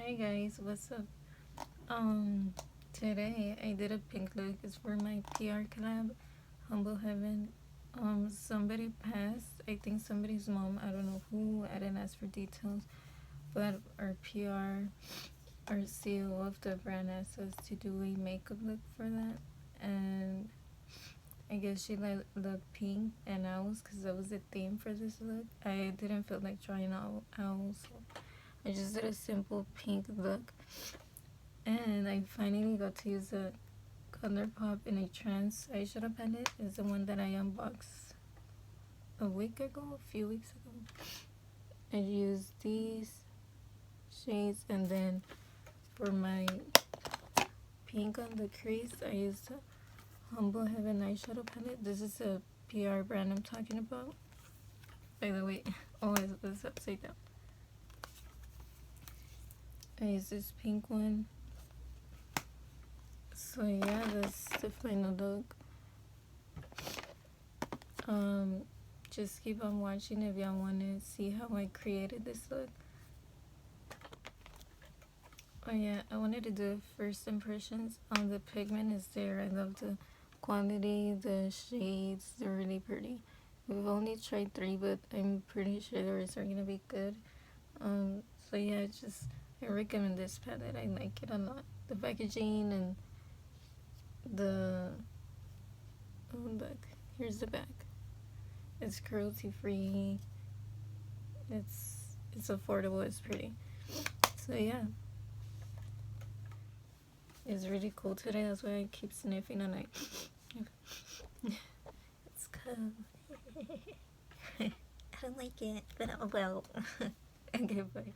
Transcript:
Hey guys, what's up? Today I did a pink look. It's for my PR collab, Humble Heaven. Somebody passed. I think somebody's mom. I don't know who. I didn't ask for details, but our PR, our CEO of the brand asked us to do a makeup look for that, and I guess she liked the pink and owls because that was the theme for this look. I didn't feel like trying out owls, so I just did a simple pink look. And I finally got to use a Colourpop in a Trance Eyeshadow palette. It's the one that I unboxed a few weeks ago. I used these shades, and then for my pink on the crease, I used a Humble Heaven eyeshadow palette. This is a PR brand I'm talking about. By the way, oh, it's upside down. I used this pink one. So yeah, that's the final look. Just keep on watching if y'all want to see how I created this look. Oh yeah, I wanted to do first impressions. The pigment is there. I love the quality, the shades, they're really pretty. We've only tried 3, but I'm pretty sure the rest are gonna be good. So yeah, I recommend this palette. I like it a lot. The packaging and look, here's the back. It's cruelty free. It's affordable. It's pretty. So yeah, it's really cool today. That's why I keep sniffing and it's cold. I don't like it, but oh well. Okay, bye.